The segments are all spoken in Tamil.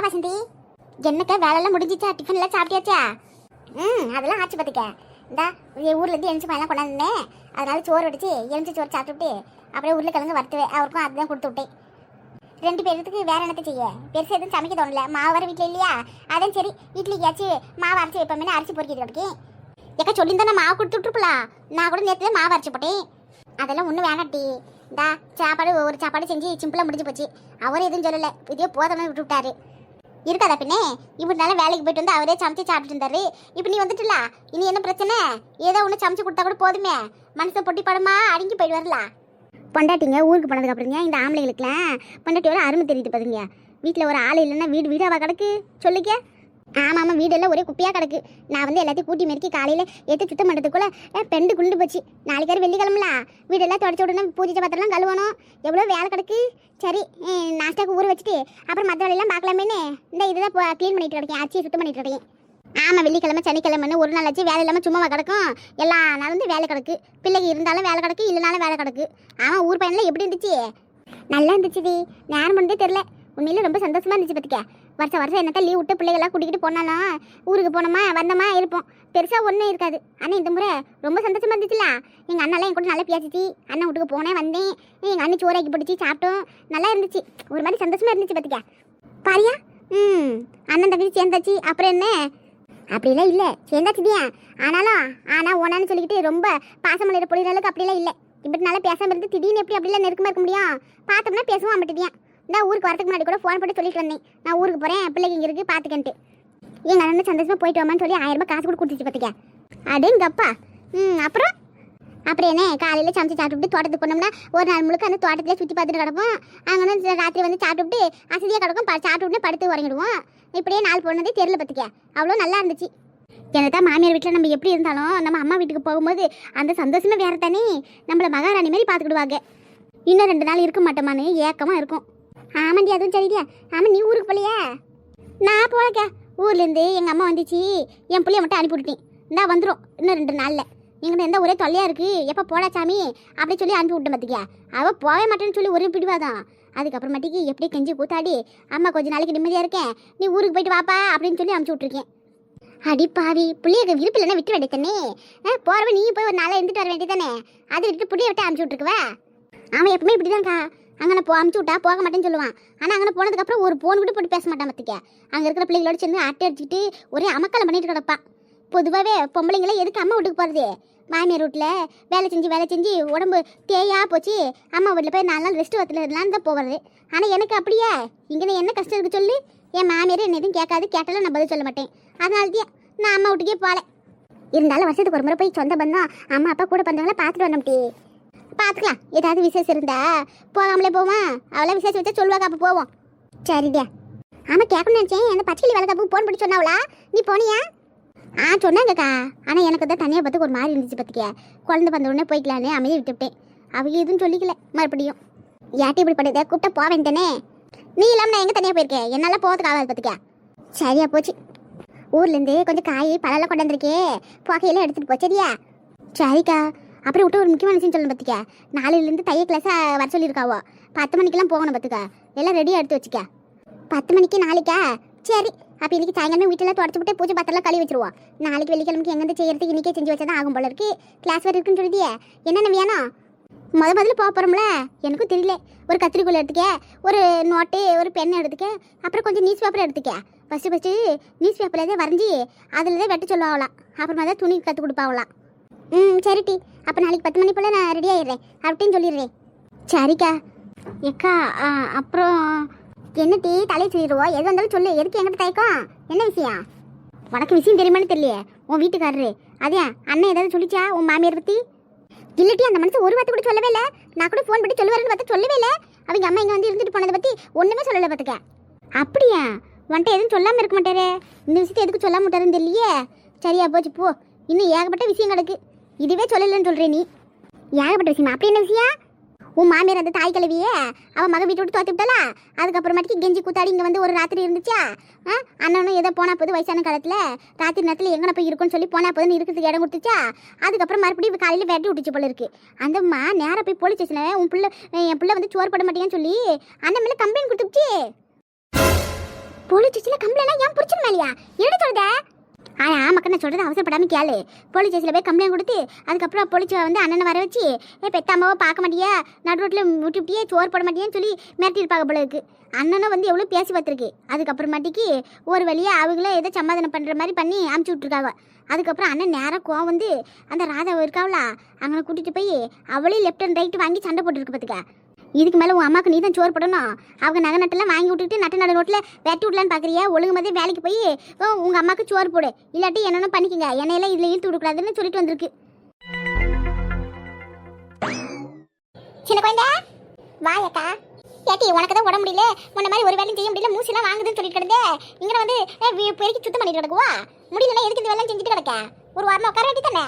வசந்தி, என்னக்கா வேலையெல்லாம் முடிஞ்சிச்சா? டிஃபன்லாம் சாப்பிட்டியாச்சா? அதெல்லாம் ஆச்சு பார்த்துக்க. இந்த ஊர்லேருந்து எரிஞ்சு பையெல்லாம் கொண்டாந்தேன். அதனால சோறு வடிச்சு எரிஞ்சு சோறு சாப்பிட்டுட்டு அப்படியே உருளைக்கிழங்கு வறுத்துவேன். அவருக்கும் அதுதான் கொடுத்து விட்டேன். 2 பேருக்கு வேற என்னத்தை செய்ய? பெருசாக எதுவும் சமைக்க தோணல. மாவு வர வீட்டில் இல்லையா? அதான் சரி இட்லிக்காச்சும் மாவு அரைச்சி வைப்போமே, அரிசி பொறுக்கிட்டு கிடக்கேன். ஏக்கா சொல்லியிருந்தா நான் மாவு கொடுத்து விட்டுருப்பலாம். நான் கூட நேற்று மாவு அரைச்சி போட்டேன். அதெல்லாம் ஒன்றும் வேணாட்டி. இந்தா சாப்பாடு ஒரு சாப்பாடு செஞ்சு சிம்பிளாக முடிஞ்சு போச்சு. அவர் எதுவும் சொல்லலை, இதே போதமே விட்டு விட்டாரு. இருக்காதா பின்னே? இப்படி நாள் வேலைக்கு போயிட்டு வந்து அவரே சமைச்சு சாப்பிட்டு இருந்தாரு. இப்போ நீ வந்துட்டுல, இனி என்ன பிரச்சனை? ஏதோ ஒன்று சமைச்சு கொடுத்தா கூட போதுமே. மனுஷன் பொட்டி படமா அடங்கி போயிட்டு வரல. பொண்டாட்டிங்க ஊருக்கு போனதுக்கு அப்புறங்க இந்த ஆம்பளைங்களுக்குலாம் பொண்டாட்டியோட அருமை தெரியுது பாருங்க. வீட்டில் ஒரு ஆள் இல்லைன்னா வீடு வீடாவா கிடக்கு சொல்லிக்க. ஆமாம், வீடெல்லாம் ஒரே குப்பையாக கிடக்கு. நான் வந்து எல்லாத்தையும் கூட்டி மெருக்கி காலையில் எடுத்து சுத்தம் பண்ணுறதுக்குள்ளே பெண்டு குண்டு போச்சு. நாளைக்கு வெள்ளிக்கிழமல வீடெல்லாம் தொடச்சி விடணும், பூஜை பாத்திரம்லாம் கழுவணும். எவ்வளோ வேலை கிடக்கு. சரி நாஸ்டாக்கு ஊற வச்சுட்டு அப்புறம் மற்ற வேலையெல்லாம் பார்க்கலாமேன்னு இந்த இதுதான் க்ளீன் பண்ணிட்டு இருக்கேன், அரிசியை சுத்தம் பண்ணிட்டு இருக்கேன். ஆமாம், வெள்ளிக்கிழமை சனிக்கிழமைன்னு ஒரு நாள் ஆச்சு வேலை இல்லாமல் சும்மாவா கிடக்கும். எல்லா நாளும் வந்து வேலை கிடக்கு. பிள்ளைக்கு இருந்தாலும் வேலை கிடக்கு, இல்லைனாலும் வேலை கிடக்கு. ஆமாம், ஊர் பையனில் எப்படி இருந்துச்சு? நல்லா இருந்துச்சு. நேரம் பண்ணதே தெரில. உண்மையில ரொம்ப சந்தோஷமாக இருந்துச்சு பார்த்துக்க. வருஷம் என்னத்த லீவ் விட்டு பிள்ளைகள்லாம் கூட்டிகிட்டு போனாலும் ஊருக்கு போனோமா வந்தோமா இருப்போம். பெருசாக ஒன்றும் இருக்காது. ஆனால் இந்த முறை ரொம்ப சந்தோஷமாக இருந்துச்சுல. எங்கள் அண்ணெல்லாம் என் கூட நல்லா பேசிச்சு. அண்ணன் வீட்டுக்கு போனேன், வந்தேன். எங்கள் அண்ணன் சோறாக்கி பிடிச்சி சாப்பிட்டோம். நல்லா இருந்துச்சு. ஒரு மாதிரி சந்தோஷமாக இருந்துச்சு பார்த்துக்க. பாரியா? அண்ணன் தம்பி சேர்ந்தாச்சு. அப்புறம் என்ன? அப்படிலாம் இல்லை, சேர்ந்தாச்சுதியா. ஆனால் ஓனான்னு சொல்லிக்கிட்டு ரொம்ப பாசமலையில பொழிகிற அளவுக்கு அப்படிலாம் இல்லை. இப்படி நல்லா பேசாமல் இருந்து திடீர்னு எப்படி அப்படிலாம் நெருக்கமாக இருக்க முடியும்? பார்த்தோம்னா பேசுவோம் அம்பிட்டுதியான். நான் ஊருக்கு வரதுக்கு முன்னாடி கூட ஃபோன் போட்டு சொல்லிட்டு வந்தேன், நான் ஊருக்கு போகிறேன், பிள்ளைக்கு இங்கே இருக்குது பார்த்துக்கன்ட்டு. எங்கள் அண்ணன் சந்தோஷமாக போயிட்டு வாமான்னு சொல்லி 1000 ரூபாய் காசு கூட கொடுத்துச்சு பார்த்துக்க. அடேங்கப்பா. அப்புறம் என்ன, காலையில் சமைச்சு சாப்பிட்டுட்டு தோட்டத்துக்கு போனோம்னா ஒரு நாள் முழுக்க அந்த தோட்டத்திலே சுற்றி பார்த்துட்டு கிடப்போம். அங்கே ராத்திரி வந்து சாப்பிட்டுட்டு அசதியாக கிடக்கும், சாப்பிட்டுட்டு படுத்து உறங்கிடுவோம். இப்படியே நாள் போனதே தெரியல பார்த்துக்க. அவ்வளோ நல்லா இருந்துச்சு. எனக்கு தான் மாமியார் வீட்டில் நம்ம எப்படி இருந்தாலும் நம்ம அம்மா வீட்டுக்கு போகும்போது அந்த சந்தோஷமே வேறு தானே. நம்மளை மகாராணி மாதிரி பார்த்துக்கிடுவாங்க. இன்னும் 2 நாள் இருக்க மாட்டோமான்னு ஏக்கமாக இருக்கும். ஆமாண்டி, அதுவும் சரியா. ஆமாம், நீ ஊருக்கு போகலையா? நான் போகலக்க. ஊர்லேருந்து எங்கள் அம்மா வந்துச்சு, என் பிள்ளைய மட்டும் அனுப்பி விட்டுட்டேன். இந்தா வந்துடும் இன்னும் 2 நாளில். எங்கிட்ட எந்த ஒரே தொல்லையாக இருக்குது, எப்போ போடா சாமி அப்படி சொல்லி அனுப்பி விட்டேன் பார்த்துக்கியா. அவள் போக மாட்டேன்னு சொல்லி ஒரே பிடிவாதான். அதுக்கப்புறமாட்டிக்கு எப்படி கெஞ்சி கூத்தாடி அம்மா கொஞ்சம் நாளைக்கு நிம்மதியாக இருக்கேன், நீ ஊருக்கு போயிட்டு வாப்பா அப்படின்னு சொல்லி அனுப்பிச்சி விட்ருக்கேன். அடி பாவி, பிள்ளைய விருப்பம் இல்லைன்னா விட்டு வேண்டியதானே. போகிறவ நீ போய் ஒரு நாளை இருந்துட்டு வர வேண்டியதானே. அதை விட்டு பிள்ளைய விட்டு அனுப்பிச்சி விட்ருக்குவா. அவன் எப்பவுமே இப்படி தான்க்கா. அங்கே அனுப்பிச்சி விட்டா போக மாட்டேன்னு சொல்லுவான். ஆனால் அங்கே போனதுக்கப்புறம் ஒரு ஃபோன் கூட போட்டு பேச மாட்டான் பார்த்துக்க. அங்கே இருக்கிற பிள்ளைகளோட சேர்ந்து அட்டை அடிச்சுட்டு ஒரே அமக்கலம் பண்ணிட்டு கிடப்பான். பொதுவாகவே பொம்பளைங்களே எதுக்கு அம்மா வீட்டுக்கு போகிறது? மாமியார் வீட்டில் வேலை செஞ்சு உடம்பு தேயாக போச்சு. அம்மா வீட்டில் போய் 4 நாள் ரெஸ்ட் வரத்துலலாம் தான் போகிறது. ஆனால் எனக்கு அப்படியே இங்கே என்ன கஷ்டம் இருக்குது சொல்லு. என் மாமியார் என்ன எதுவும் கேட்காது, கேட்டாலும் நான் பதில் சொல்ல மாட்டேன். அதனால்தான் நான் அம்மா வீட்டுக்கே போகல. இருந்தாலும் வருஷத்துக்கு ஒரு முறை போய் சொந்த பந்தம் அம்மா அப்பா கூட பந்தவங்களாம் பார்த்துட்டு வந்தோம்டி. பார்த்துக்கலாம், ஏதாவது விசேஷம் இருந்தா போகாமலே போவோம். அவளை விசேஷம் வச்சா சொல்லுவாங்க, அப்போ போவோம். சரிடியா. ஆமாம், கேட்கணும்னு நினச்சேன். அந்த பச்சைக்கிளி வளர்க்கப்பு ஃபோன் பண்ணி சொன்னாவளா? நீ போனியா? சொன்னாங்கக்கா. ஆனால் எனக்கு தான் தனியாக பார்த்துக்கு ஒரு மாதிரி இருந்துச்சு பார்த்துக்க. குழந்தை வந்த உடனே போய்க்கலான்னு அமைதி விட்டுவிட்டேன். அவங்க எதுவும் சொல்லிக்கல. மறுபடியும் யார்ட்டி இப்படி பண்ணுறத கூப்பிட்டா போவேன் தானே. நீ இல்லாமல் நான் எங்கே தனியாக போயிருக்கேன், என்னால் போகிறதுக்கு ஆகாது பார்த்துக்க. சரியா போச்சு. ஊர்லேருந்து கொஞ்சம் காய் பழம்லாம் கொண்டு வந்திருக்கே, புகையெல்லாம் எடுத்துகிட்டு போ. சரியா? சரிக்கா. அப்புறம் விட்டு ஒரு முக்கியமான விஷயம் சொல்லணும் பார்த்துக்க. 4லேருந்து தைய கிளாஸாக வர சொல்லியிருக்காவோ. 10 மணிக்கெல்லாம் போகணும் பார்த்துக்க. எல்லாம் ரெடியாக எடுத்து வச்சுக்க. 10 மணிக்கு நாளைக்கா? சரி. அப்போ இன்றைக்கி சாயங்காலம் வீட்டெல்லாம் தொடச்சி விட்டு பூஜை பாத்திரம்லாம் கழுவி வச்சுருவோம். நாளைக்கு வெள்ளிக்கிழமைக்கு எங்கேருந்து செய்யறதுக்கு இன்றைக்கே செஞ்சு வச்சா தான் ஆகும் போல இருக்கு. கிளாஸ் வேறு இருக்குன்னு சொல்லிட்டியே, என்னென்ன வேணும்? முதல்ல போக போகிறோம்ல, எனக்கும் தெரியல. ஒரு கத்திரிக்கோள் எடுத்துக்க, ஒரு நோட்டு, ஒரு பென் எடுத்துக்க, அப்புறம் கொஞ்சம் நியூஸ் பேப்பர் எடுத்துக்க. ஃபஸ்ட்டு நியூஸ் பேப்பரில் தான் வரைஞ்சி அதில் தான் வெட்ட சொல்லுவாங்களாம். அப்புறமா தான் துணி கற்றுக் கொடுப்பாங்களாம். சரிட்டி. அப்போ நாளைக்கு 10 மணி போல் நான் ரெடி ஆகிடுறேன் அப்படின்னு சொல்லிடுறேன். சரிக்கா. ஏக்கா அப்புறம் என்ன டீ தலையை சொல்லிடுவோம். எது வந்தாலும் சொல்லு. எதுக்கு என்கிட்ட தயக்கம்? என்ன விஷயம்? உனக்கு விஷயம் தெரியுமான்னு தெரியலையே. உன் வீட்டுக்காரரு அதே அண்ணன் ஏதாவது சொல்லிச்சா உன் மாமியார் பற்றி? இல்லட்டி, அந்த மனுஷன் ஒரு வார்த்தை கூட சொல்லவே இல்லை. நான் கூட ஃபோன் பண்ணி சொல்லுவாருன்னு பார்த்தா சொல்லவே இல்லை. அவங்க அம்மா இங்கே வந்து இருந்துட்டு போனதை பற்றி ஒன்றுமே சொல்லலை பார்த்துக்க. அப்படியா? வந்துட்டு எதுவும் சொல்லாமல் இருக்க மாட்டாரு. இந்த விஷயத்தை எதுக்கு சொல்லாம விட்டாருன்னு தெரியலையே. சரியா போச்சு போ. இன்னும் ஏகப்பட்ட விஷயம் கிடக்கு. இதுவே சொல்லலைன்னு சொல்கிறேன் நீ. ஏகப்பட்ட விஷயமா? அப்படி என்ன விஷயம்? உன் மாமியார் அந்த தாய் கிழவியே அவன் மக வீட்டு விட்டு தோத்து விட்டாளா? அதுக்கப்புறமாட்டிக்கு கெஞ்சி கூத்தாடி இங்கே வந்து ஒரு ராத்திரி இருந்துச்சா? அண்ணனும் ஏதோ போனா போது வயசான காலத்தில் ராத்திரி நேரத்தில் எங்கே போய் இருக்குன்னு சொல்லி போனா போதுன்னு இருக்கிறதுக்கு இடம் கொடுத்துச்சா? அதுக்கப்புறம் மறுபடியும் காலையில் வெட்டி விட்டுச்சு போல இருக்கு. அந்த அம்மா நேராக போய் போலீஸ் ஸ்டேஷனில் என் பிள்ளை வந்து சோறு போட மாட்டேன்னு சொல்லி அண்ணன் மேலே கம்ப்ளைண்ட் கொடுத்துச்சு. போலீஸ் ஸ்டேஷன்ல கம்ப்ளைண்ட் ஏன் புடிச்சிருமா இல்லையா எடுத்து சொல்லுதா? ஆமாக்கா நான் சொல்றது அவசரப்படாம கேளு. போலீஸ் ஸ்டேஷன்ல போய் கம்ப்ளைண்ட் கொடுத்து அதுக்கப்புறம் போலீஸ் வந்து அண்ணனை வர வச்சு பெத்த அம்மாவை பார்க்க மாட்டியா, நடு ரோட்டில் விட்டுவிட்டியே, சோறு போட மாட்டியான்னு சொல்லி மிரட்டியிருப்பாங்க போல இருக்கு. அண்ணனும் வந்து எவ்வளோ பேசி பார்த்துருக்கு. அதுக்கப்புறமாட்டிக்கு ஒரு வழியாக அவங்கள ஏதோ சமாதானம் பண்ணுற மாதிரி பண்ணி அமுச்சு விட்ருக்காங்க. அதுக்கப்புறம் அண்ணன் நேரம் கோவம் வந்து அந்த ராதாவை இருக்காவளா அங்கே கூட்டிகிட்டு போய் அவளே லெஃப்ட் அண்ட் ரைட்டு வாங்கி சண்டை போட்டுருக்கு பார்த்துக்க. இதுக்கு மேலே உன் அம்மாவுக்கு நீ தான் சோறு போடணும். அவங்க நகை நட்டெல்லாம் வாங்கி விட்டுட்டு நடு ரோட்டில் வெட்டி விடலான்னு பார்க்குறியா? ஒழுங்கு மாதிரி வேலைக்கு போய் உங்கள் அம்மாவுக்கு சோறு போடு, இல்லாட்டி என்னென்ன பண்ணிக்கங்க, என்னையெல்லாம் இதில் இழுத்து விடக்கூடாதுன்னு சொல்லிட்டு வந்திருக்கு. சின்ன குழந்தை வாயக்கா. ஏட்டி உனக்கு தான் உடம்பு முடியல, உன்ன மாதிரி ஒரு வேலையும் செய்ய முடியல, மூசிலாம் வாங்குதுன்னு சொல்லிட்டு கிடந்தே இங்கே வந்து பெருக்கி சுத்தம் பண்ணிட்டு கிடக்குவா. முடியலன்னா எதுக்கு இந்த வேலை செஞ்சுட்டு கிடக்க? ஒரு வாரமாக உட்கார வேண்டி தானே.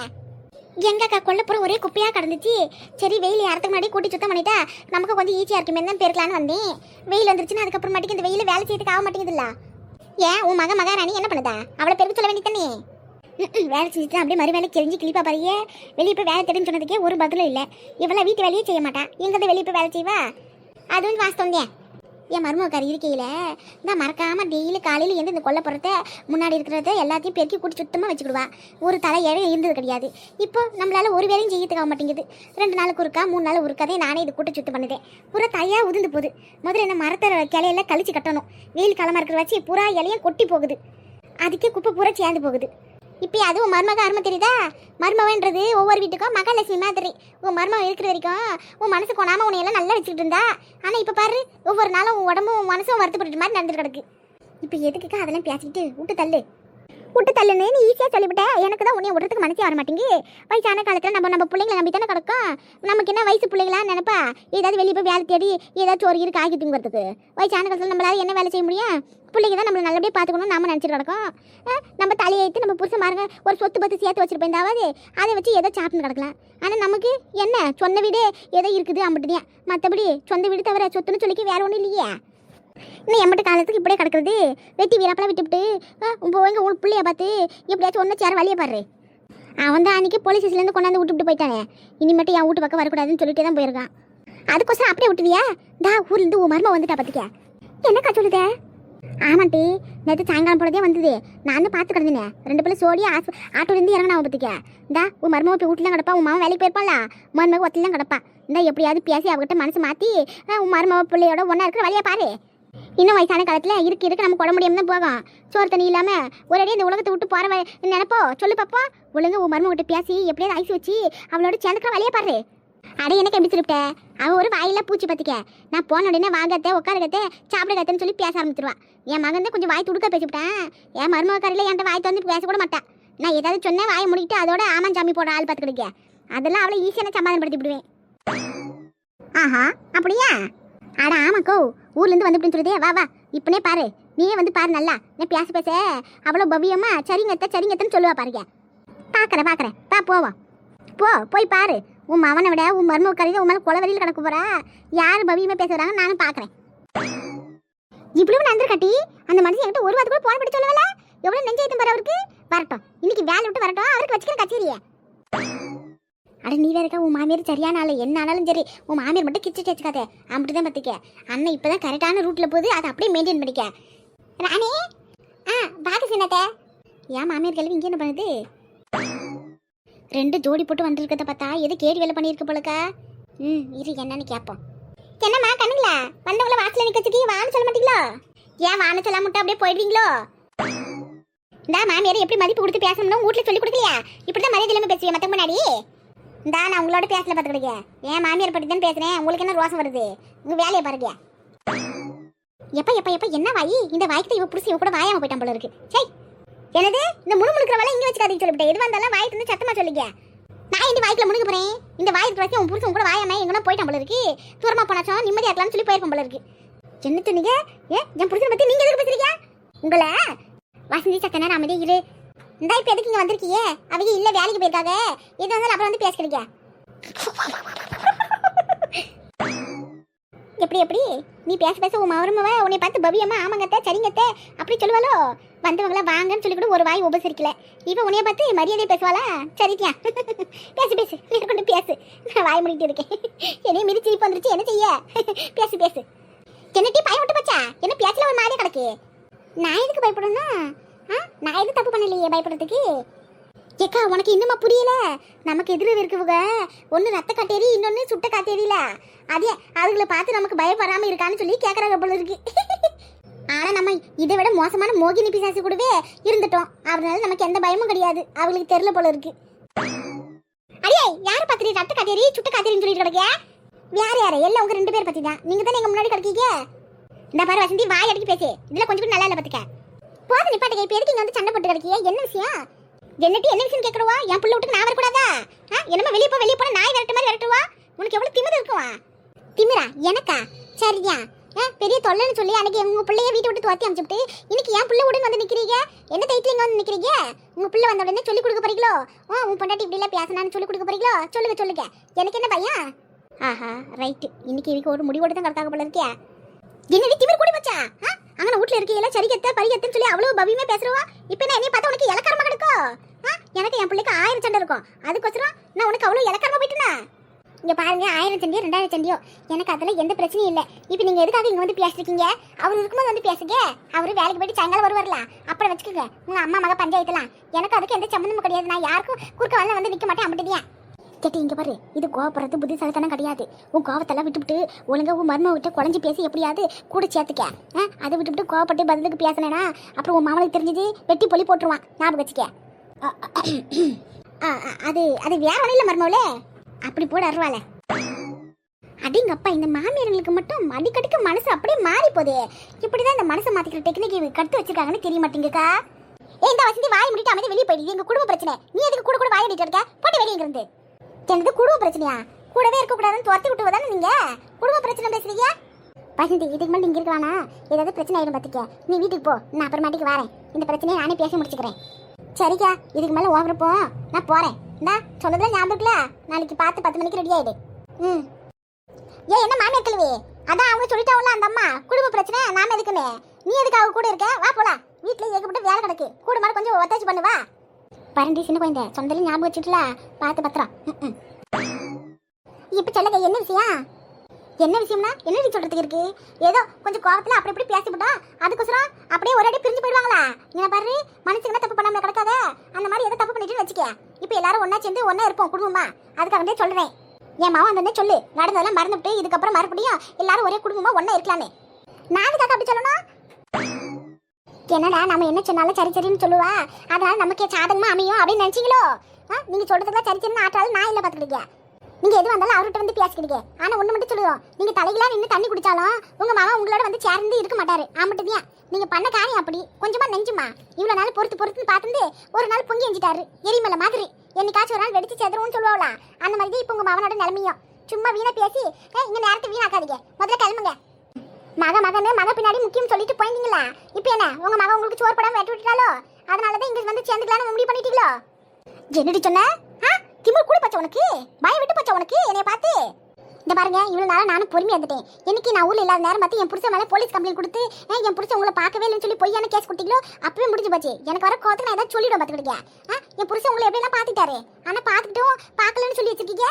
எங்கக்கா கொல்லப்புறம் ஒரே குப்பையாக கிடந்துச்சு. சரி வெயில் யாரத்துக்கு முன்னாடி கூட்டி சுத்தம் பண்ணிட்டா நமக்கு கொஞ்சம் ஈஸியாக இருக்குமே தான் பெருக்கலான்னு வந்தேன். வெயில் வந்துருச்சுன்னா அதுக்கப்புறமாட்டிக்கு இந்த வெயில் வேலை செய்யறதுக்கு ஆக மாட்டேங்குதுல்ல. ஏன் உன் மகாராணி என்ன பண்ணுதா? அவளை பெருக்கு சொல்ல வேண்டியதானே. வேலை செஞ்சுட்டு அப்படியே மறு வேலை கிழிஞ்சு கிளிப்பா பாருங்க. வெளியே போய் வேலை தேடுன்னு சொன்னதுக்கே ஒரு பதிலும் இல்லை. இவளை வீட்டு வேலையே செய்ய மாட்டா, எங்கே வெளியே போய் வேலை செய்வா? அதுவும் வாஸ்தவங்க. என் மருமக்காரி இருக்கையில் நான் மறக்காமல் டெய்லி காலையில் எழுந்து இந்த கொல்லப்புறத்தை முன்னாடி இருக்கிறத எல்லாத்தையும் பெருக்கி கூட்டி சுத்தமாக வச்சுக்கிடுவா. ஒரு தலை ஏழை இருந்தது கிடையாது. இப்போ நம்மளால் ஒரு வேலையும் செய்யறதுக்காக மாட்டேங்குது. 2 நாளுக்கு ஒருக்கா 3 நாள் ஒருக்காதே நானே இது கூட்டி சுத்தம் பண்ணிட்டேன். புறா தலையாக உதிர்ந்து போகுது. முதல்ல என்ன மரத்தை கிளையெல்லாம் கழிச்சு கட்டணும். வெயில் காலமாக இருக்கிற வச்சு புறா இலையும் கொட்டி போகுது. அதுக்கே குப்பை பூரா சேர்ந்து போகுது. இப்போ அதுவும் மருமக அருமை தெரியுதா? மருமவன்றது ஒவ்வொரு வீட்டுக்கும் மகாலட்சுமி மாதிரி. உன் மருமக இருக்கிற வரைக்கும் உன் மனசு கொணாமல் உன்னையெல்லாம் நல்லா வச்சுக்கிட்டு இருந்தா. ஆனால் இப்போ பாரு, ஒவ்வொரு நாளும் உன் உடம்பும் உன் மனசும் வருத்தப்பட்டு மாதிரி நடந்துட்டு கிடக்கு. இப்போ எதுக்குக்கா அதெல்லாம் பேசிக்கிட்டு விட்டு தள்ளுன்னு நீ ஈஸியாக சொல்லிவிட்டேன். எனக்கு தான் உன்னைய விடுறதுக்கு மனசே வர மாட்டேங்குது. வயசான காலத்தில் நம்ம பிள்ளைங்களை நம்பி தானே கிடக்கும். நமக்கு என்ன வயசு பிள்ளைங்களா நினைப்பா? ஏதாவது வெளியே போய் வேலை தேடி ஏதாச்சும் ஒரு இருக்கு ஆக்கி தூங்குறதுக்கு. வயசான காலத்தில் நம்மளால என்ன வேலை செய்ய முடியும்? பிள்ளைங்க தான் நம்மளை நல்லபடியாக பார்த்துக்கணும் நாம நினச்சிட்டு கிடக்கும். நம்ம தலையெழுத்து நம்ம புருஷன் மாருங்க ஒரு சொத்து பத்து சேர்த்து வச்சிருப்பேன். அதை வச்சு ஏதோ சாப்பிட்டு கிடக்கலாம். ஆனால் நமக்கு என்ன சொந்த வீடு ஏதோ இருக்குது அம்பிட்டுனியா. மற்றபடி சொந்த வீடு தவிர சொத்துன்னு சொல்லிக்க வேற ஒன்றும் இல்லையே. இன்னும் எம்பிட்டு காலத்துக்கு இப்படியே கிடக்குறது. வெட்டி வீரப்பெல்லாம் விட்டுவிட்டு போங்க உன் பிள்ளைய பார்த்து எப்படியாச்சும் ஒன்றும் சேர வழியை பாரு. அவன் தான் அன்றைக்கி போலீஸ் ஸ்டேஷன்லேருந்து கொண்டாந்து விட்டுவிட்டு போயிட்டானே. இனிமேட்டு என் வீட்டு பக்கம் வரக்கூடாதுன்னு சொல்லிட்டே தான் போயிருக்கான். அதுக்கோசரம் அப்படியே விட்டுவியா? ஊர்லேருந்து உன் மருமக வந்துட்டா பார்த்துக்க. என்னக்கா சொல்லுதே? ஆமாட்டி, நேற்று சாயங்காலம் போலதே வந்தது. நான் தான் பார்த்து கிடந்தேன். 2 பேரும் சோடி ஆட்டோலேருந்து இறங்கினா பார்த்துக்க. உன் மருமக போய் வீட்டுலாம் கிடப்பா. உன் மாமன் வேலைக்கு போயிருப்பான்ல, மருமக ஒத்திலாம் கிடப்பா. எப்படியாவது பேசி அவகிட்ட மனசு மாற்றி உன் மருமக பிள்ளையோட ஒன்றா இருக்கிற வழியா பாரு. இன்னும் வயசான காலத்தில் இருக்கு நம்ம கொட முடியாமல் தான் போகும். சோறு தண்ணி இல்லாமல் ஒரே இந்த உலகத்தை விட்டு போகிற நினைப்போ சொல்லு பார்ப்போம். ஒழுங்கு உன் மருமகிட்ட பேசி எப்படியாவது ஐஸ் வச்சு அவளோட சேர்ந்துக்கிற வழியா பாரு. அடே எனக்கு எப்படி சொல்லிவிட்டேன்? அவள் ஒரு வாயில பூச்சி பார்த்துக்க. நான் போன உடனே வாங்கத்தை உட்காருக்கத்தை சாப்பிடக்கத்தன்னு சொல்லி பேச ஆரம்பிச்சிருவான். என் மகன் தான் கொஞ்சம் வாய் துடுக்க பேசிவிட்டேன். என் மருமக்காரில் என்கிட்ட வாய் வந்து பேசக்கூட மாட்டேன். நான் ஏதாவது சொன்னேன் வாயை முடிக்கிட்டு அதோட ஆமாஞ்சாமி போட ஆள் பார்த்து கிடைக்க. அதெல்லாம் அவளை ஈஸியான சமாதானப்படுத்தி விடுவேன். ஆஹா அப்படியா? அட ஆமாக்கோ, ஊர்லேருந்து வந்து அப்படின்னு சொல்லுதே. வா வா இப்பனே பாரு, நீயே வந்து பாரு. நல்லா நான் பேச அவ்வளோ பவியம்மா சரிங்கத்தன்னு சொல்லுவா பாருங்க. பார்க்குறேன் பா போவோம். போய் பாரு. உன் மவனை விட உன் மருமக்காரி உன் மேலே கொலவெளியில் கிடக்க போறா. யார் பவியமா பேசுறாங்க நானும் பார்க்குறேன். இவ்வளவு நந்தர் கட்டி அந்த மனுஷன் என்கிட்ட ஒரு வாரத்துக்குள்ள போன படி சொல்லவல. எவ்வளோ நெஞ்சையத்தும் பாரு அவருக்கு. வரட்டும், இன்னைக்கு வேலை விட்டு வரட்டும், அவருக்கு வச்சுக்கிற கச்சேரியை. அட நீ வேற இருக்கா? உன் மாமியார் சரியான ஆள். என்ன ஆனாலும் சரி உன் மாமியார் மட்டும் கிச்சு வச்சுக்காதே. அப்படிதான் பார்த்துக்க. அண்ணன் இப்போதான் கரெக்டான ரூட்டில் போகுது, அதை அப்படியே மெயின்டைன் பண்ணிக்க. ராணி பாக்கு சின்னத்தை ஏன் மாமியார் கேள்வி இங்கே என்ன பண்ணுது? 2 ஜோடி போட்டு வந்துருக்கத பார்த்தா எது கேடி வேலை பண்ணியிருக்க போலக்கா. இரு என்னன்னு கேட்போம். என்னம்மா கண்ணுங்களா வந்தவங்கள வாசல நிற்கச்சுக்கு வான்னு சொல்ல மாட்டீங்களோ? ஏன் வான்னு சொல்ல மட்டும் அப்படியே போயிடுவீங்களோ? இந்த மாமியார் எப்படி மதிப்பு கொடுத்து பேசணும்னு வீட்டில் சொல்லி கொடுக்கலையா? இப்படிதான் மரியாதை இல்லாமல் பேசுவேன் மற்ற முன்னாடி. இந்தா நான் உங்களோட பேசல பார்த்து கிடைக்க. ஏன் மாமியார் பற்றி தான் பேசுகிறேன். உங்களுக்கு என்ன ரோசம் வருது? உங்கள் வேலையை பாருங்க. எப்ப என்ன வாயி? இந்த வாய்க்கு இவ புடிச்சு இவ கூட வாயாம போயிட்டான் போல இருக்கு. சரி என்னது இந்த முழுமுழுக்கிற வேலை இங்கே வச்சுக்காதீங்க சொல்லிவிட்டேன். எது வந்தாலும் வாய்க்கு வந்து சத்தமாக சொல்லிக்க. நான் இந்த வாய்க்கில் முழுக்க போகிறேன். இந்த வாய்க்கு வச்சு உன் புருஷன் கூட வாயாம எங்கன்னா போயிட்டான் போல இருக்கு. தூரமாக போனாச்சும் நிம்மதியாக இருக்கலாம்னு சொல்லி போயிருப்போம் போல இருக்கு. என்ன சொன்னீங்க? என் புருஷனை பற்றி நீங்கள் எதுக்கு பேசுறீங்க? உங்களை வசந்தி சக்க நேரம் அமைதியாக இரு. இந்த இப்போ எதுக்கு இங்கே வந்திருக்கீங்க? அவங்க இல்லை வேலைக்கு போயிருக்காங்க. எது வந்தாலும் அப்புறம் வந்து பேசிக்கிறீங்க. எப்படி நீ பேச உன் மருமவ உன்னை பார்த்து பவியம்மா ஆமாங்கத்த சரிங்கத்த அப்படி சொல்லுவாளோ? வந்தவங்கள வாங்கன்னு சொல்லி கூட ஒரு வாய் உபசரிக்கல. இவன் உன்னைய பார்த்து மரியாதையை பேசுவாளா? சரித்தியா பேசு நீ கொண்டு பேசு. நான் வாய் முடிட்டு இருக்கேன். என்னையும் மிதிச்சு இப்போ வந்துருச்சு என்ன செய்ய? பேசு என்னட்டி பயம் விட்டு போச்சா? என்ன பேசல ஒரு மாதிரியே கிடக்கு. நான் எதுக்கு பயப்படணும்? நான் எதுவும் தப்பு பண்ணலையே பயப்படுறதுக்கு. ஏக்கா உனக்கு இன்னுமா புரியல? நமக்கு எதிரில் இருக்குவங்க ஒன்று ரத்த காட்டேரி, இன்னொன்று சுட்ட காட்டேரியில. அதே அதுகளை பார்த்து நமக்கு பயப்படாமல் இருக்கான்னு சொல்லி கேட்குறாங்க போல இருக்கு. ஆனால் நம்ம இதை விட மோசமான மோகினி பிசாசு கூடவே இருந்துட்டோம். அதனால நமக்கு எந்த பயமும் கிடையாது. அவங்களுக்கு தெரியல போல இருக்கு. அடியே யாரை பார்த்துட்டு ரத்த காட்டேரி சுட்ட காட்டேரின்னு சொல்லிட்டு கிடக்க? வேற யாரு? எல்லாம் உங்க 2 பேர் பற்றி தான். நீங்கள் தான் எங்கள் முன்னாடி கிடக்கீங்க. இந்த பாரு வசந்தி, வாய் அடிக்கி பேசு. இதில் கொஞ்சம் கூட நல்லா இல்லை பார்த்துக்க. போது நிப்பாட்டுக்க. இப்போ எதுக்கு இங்கே வந்து சண்டை போட்டு கிடக்கிய? என்ன விஷயம்? என்னட்டு என்ன விஷயம் கேட்கறவா? என் பிள்ளை விட்டுக்கு நான் வரக்கூடாதா? என்னமா வெளியே போன நாய் விரட்ட மாதிரி விரட்டுவா? உனக்கு எவ்வளவு திமிரு இருக்குவா? திமிரா எனக்கா? சரியா பெரிய தொல்லைன்னு சொல்லி அன்னைக்கு உங்க பிள்ளைய வீட்டை விட்டு துரத்தி அனுப்பிச்சுட்டு இன்னைக்கு என் பிள்ளை உடனே வந்து நிக்கிறீங்க. என்ன தைத்தியம் இங்க வந்து நிக்கிறீங்க? உங்க பிள்ளை வந்த உடனே சொல்லி கொடுக்க போறீங்களோ? உன் பொண்டாட்டி இப்படி எல்லாம் பேசினான்னு சொல்லி கொடுக்க போறீங்களோ? சொல்லுங்க. எனக்கு என்ன பையன்? ஆஹா ரைட்டு. இன்னைக்கு இதுக்கு ஒரு முடிவோடு தான் கரெக்டாக போல இருக்கே. என்னடி திமிர் கூடி வச்சா? அங்கே வீட்டில் இருக்கையில சரிகத்த பரிகத்தன்னு சொல்லி அவ்வளவு பவியமே பேசுறவா. இப்போ நான் என்னைய பார்த்தா உனக்கு இலக்காரமா கிடைக்கும்? எனக்கு என் பிள்ளைக்கு 1000 சண்டை இருக்கும். அதுக்கோசரம் நான் உனக்கு அவ்வளோ இலக்காரமா போயிட்டுனா? இங்கே பாருங்க, 1000 சண்டையோ 2000 சண்டையோ எனக்கு அதில் எந்த பிரச்சனையும் இல்லை. இப்போ நீங்கள் எதுக்காக இங்கே வந்து பேசிருக்கீங்க? அவர் இருக்கும்போது வந்து பேசுங்க. அவர் வேலைக்கு போயிட்டு சாயங்காலம் வருவார்ல, அப்புறம் வச்சுக்கோங்க. உங்கள் அம்மா மக பஞ்சாயத்துலாம் எனக்கு அதுக்கு எந்த சம்மந்தமும் கிடையாது. நான் யாருக்கும் குறுக்க வரல வந்து நிற்க மாட்டேன். அப்படியா கேட்டு இங்கே பாரு, இது கோவப்படுறது புத்திசாலித்தனம் கிடையாது. உன் கோவத்தெல்லாம் விட்டுவிட்டு ஒழுங்கா உன் மருமக விட்டு குழஞ்சி பேசி எப்படியாவது கூட சேர்த்துக்க. அதை விட்டுவிட்டு கோவப்பட்டு பதிலுக்கு பேசினேன்னா அப்புறம் உன் மாமனுக்கு தெரிஞ்சது வெட்டி பொலி போட்டுருவான். ஞாபகம் வச்சுக்க. அது அது வேற ஒன்றும் இல்லை மருமவளே. அப்படி போட அருவாளே. அடிங்கப்பா, இந்த மாமியார்களுக்கு மட்டும் அடிக்கடிக்கு மனசு அப்படியே மாறி போதே. இப்படிதான் இந்த மனசை மாத்திக்கிற டெக்னிக் கற்று வச்சிருக்காங்கன்னு தெரிய மாட்டேங்குக்கா. இந்த வசந்தி வாய் முடிட்டு அமைதி வெளியே போயிடுது. எங்க குடும்ப பிரச்சனை. நீ எதுக்கு கூட வாய் அடிட்டு இருக்க? போட்டு வெளியே இருந்து. எனது குடும்ப பிரச்சனையா? கூடவே இருக்கக்கூடாதுன்னு துரத்தி விட்டு தானே நீங்க குடும்ப பிரச்சனை பேசுறீங்க. வசந்தி, இதுக்கு மேலே நீங்க இருக்கலானா ஏதாவது பிரச்சனை ஆயிடும் பார்த்துக்க. நீ வீட்டுக்கு போ, நான் அப்புறமாட்டிக்கு வரேன். இந்த பிரச்சனையை நானே பேசி முடிச்சுக்கிறேன். சரிக்கா, இதுக்கு மேலே ஓவரப்போ நான் போறேன். இந்தா சொன்னதுல ஞாபகம் இருக்குல்ல? நாளைக்கு பார்த்து 10 மணிக்கு ரெடி ஆயிடு. என்ன மாமியார் கிழவி? அதான் அவங்க சொல்லிட்டாங்களா அந்த அம்மா குடும்ப பிரச்சனை நாம எதுக்குன்னு. நீ எதுக்கு அவங்க கூட இருக்க? வா போலாம். வீட்டுல ஏகப்பட்ட வேலை கிடக்கு. கூட மாதிரி கொஞ்சம் ஒத்தாச்சு பண்ணுவா. பரண்டி சின்ன குழந்தை, சொந்தல ஞாபகம் வச்சுட்டுல பார்த்து பத்திரம். இப்ப சொல்லுங்க, என்ன விஷயம்? என்ன விஷயம்னா என்ன சொல்றதுக்கு இருக்கு? ஏதோ கொஞ்சம் கோவத்துல அப்படி இப்படி பேசிவிட்டா அதுக்கோசரம் அப்படியே ஒரு அடி பிரிஞ்சு போயிடுவாங்களா? என்ன பாரு, மனுஷங்க தப்பு பண்ணாம கிடக்காத. அந்த மாதிரி ஏதோ தப்பு பண்ணிட்டு வச்சுக்க. இப்ப எல்லாரும் ஒன்னா சேர்ந்து ஒன்னா இருப்போம் குடும்பமா. அதுக்காக சொல்றேன். என் மாவன் வந்து சொல்லு, நடந்ததெல்லாம் மறந்துவிட்டு இதுக்கப்புறம் மறுபடியும் எல்லாரும் ஒரே குடும்பமா ஒன்னா இருக்கலாமே. நானுக்காக அப்படி சொல்லணும்? என்னடா நம்ம என்ன சொன்னாலும் சரி சரின்னு சொல்லுவா, அதனால நமக்கே சாதகமா அமையும் அப்படின்னு நினைச்சீங்களோ? நீங்க சொல்றதுக்குலாம் சரி சரின்னு ஆட்டாலும் நான் இல்லை பார்த்துக்கிட்டீங்க. நீங்க எது வந்தாலும் அவர்கிட்ட வந்து பேசிக்கிட்டீங்க. ஆனா ஒண்ணு மட்டும் சொல்லுவோம், நீங்க தலைகளாக நின்று தண்ணி குடிச்சாலும் உங்க மாமா உங்களோட வந்து சேர்ந்து இருக்க மாட்டாரு. ஆமட்டுதியா நீங்க பண்ண காரியம் அப்படி. கொஞ்சமா நெஞ்சுமா. இவ்வளவு நாள் பொறுத்துன்னு பார்த்துட்டு ஒரு நாள் பொங்கி எஞ்சிட்டாரு எரிமலை மாதிரி. என்னைக்காச்சும் ஒரு நாள் வெடிச்சு செதுருவோம்னு சொல்லுவாங்களா? அந்த மாதிரி இப்போ உங்க மாவனோட நிலைமையும். சும்மா வீணா பேசி இங்க நேரத்தை வீணாக்காதீங்க. முதல்ல கிளம்புங்க. மக பின்னாடி முக்கியம் சொல்லிட்டு போயிருந்தீங்களா? இப்போ என்ன உங்க மக உங்களுக்கு சோறு படம் வெட்டி விட்டுட்டாலோ? அதனாலதான் இங்க வந்து சேர்ந்துக்கலான்னு முடிவு பண்ணிட்டீங்களோ? என்னடி சொன்ன? திமிர் கூட பச்சை உனக்கு? பயம் விட்டு பச்சை உனக்கு என்னைய பார்த்து? இந்த பாருங்க, இவ்வளவு நாளா நானும் பொறுமையா இருந்துட்டேன். என்னைக்கு நான் ஊர்ல இல்லாத நேரம் பார்த்து என் புருஷன் மேல போலீஸ் கம்ப்ளைண்ட் கொடுத்து என் புருஷன் உங்களை பார்க்கவே இல்லைன்னு சொல்லி பொய்யான கேஸ் கொடுத்தீங்களோ அப்பவே முடிஞ்சு போச்சு. எனக்கு வர கோவத்துக்கு நான் ஏதாவது சொல்லிடுவேன் பார்த்துக்கிட்டீங்க. என் புருஷன் உங்களை எப்படிலாம் பார்த்துட்டாரு, ஆனா பார்த்துக்கிட்டும் பார்க்கலன்னு சொல்லி வச்சிருக்கீங்க.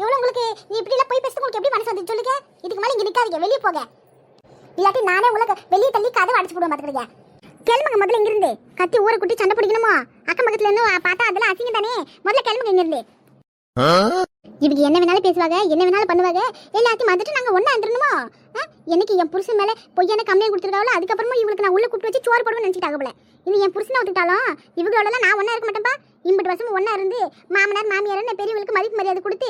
எவ்வளவு உங்களுக்கு நீ இப்படி எல்லாம் போய் பேசுறது உங்களுக்கு எப்படி மனசு வந்து சொல்லுங்க. இதுக்கு மேல இங்க நிக்காதீங்க, வெளியே போங்க. இல்லாட்டி நானே உங்களுக்கு வெளியே தள்ளி கதவை அடிச்சு போடுவேன் பார்த்துக்கிட்டீங்க. கிளம்புங்க முதல்ல இங்கிருந்து. கத்தி ஊரை குட்டி சண்டை பிடிக்கணுமோ? அக்கம் பக்கத்துல இருந்து பார்த்தா அதெல்லாம் அசிங்கம் தானே. முதல்ல கிளம்புங்க இங்கிருந்து. இவங்க என்ன வேணாலும் பேசுவாங்க, என்ன வேணாலும் பண்ணுவாங்க. எல்லாத்தையும் வந்துட்டு நாங்க ஒண்ணா இருந்துடணுமோ? எனக்கு என் புருஷன் மேல பொய்யான கம்ப்ளைண்ட் கொடுத்துருக்காங்களோ அதுக்கப்புறமா இவங்களுக்கு நான் உள்ள கூப்பிட்டு வச்சு சோறு போடுவேன்னு நினைச்சிட்டாங்க போல. இனி என் புருஷனை ஒத்துக்கிட்டாலும் இவங்களோட நான் ஒண்ணா இருக்க மாட்டேன்ப்பா. 50 வருஷமும் ஒண்ணா இருந்து மாமனார் மாமியார் பெரியவங்களுக்கு மதிப்பு மரியாதை கொடுத்து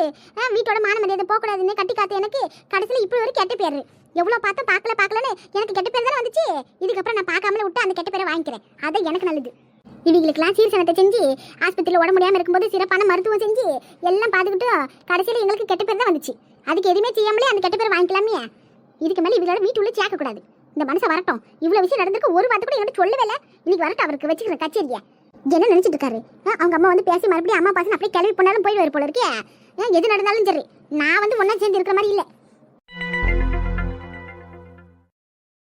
வீட்டோட மான மரியாதை போகக்கூடாதுன்னு கட்டி காத்து எனக்கு கடைசியில் இப்படி ஒரு கெட்ட பேரு. எவ்வளவு பார்த்தா பார்க்கலன்னு எனக்கு கெட்ட பேர் தானே வந்துச்சு. இதுக்கப்புறம் நான் பார்க்காமல விட்டு அந்த கெட்ட பேரை வாங்கிக்கிறேன். அதான் எனக்கு நல்லது. இவங்களுக்கெல்லாம் சீர்சனத்தை செஞ்சு ஆஸ்பத்திரியில் உடம்பு முடியாமல் இருக்கும்போது சிறப்பான மருத்துவம் செஞ்சு எல்லாம் பார்த்துக்கிட்டு கடைசியில் எங்களுக்கு கெட்ட பேர் தான் வந்துச்சு. அதுக்கு எதுவுமே செய்யாமலே அந்த கெட்ட பேர் வாங்கிக்கலாமே. இதுக்கு மேலே இவங்களோட வீட்டுள்ள சேர்க்கக்கூடாது. இந்த மனசை வரட்டும். இவ்வளோ விஷயம் நடந்திருக்கு, ஒரு வார்த்தை கூட என்கிட்ட சொல்லவே இல்லை. இன்னைக்கு வரட்டும், அவருக்கு வச்சுக்கிற கச்சேரியா என்ன நினைச்சிட்டு இருக்காரு? அவங்க அம்மா வந்து பேசி மறுபடியும் அம்மா பாசன் அப்படியே கிளம்பி போனாலும் போயிடுவார் போல இருக்கே. எது நடந்தாலும் சரி, நான் வந்து ஒன்றா சேர்ந்து இருக்கிற மாதிரி இல்லை.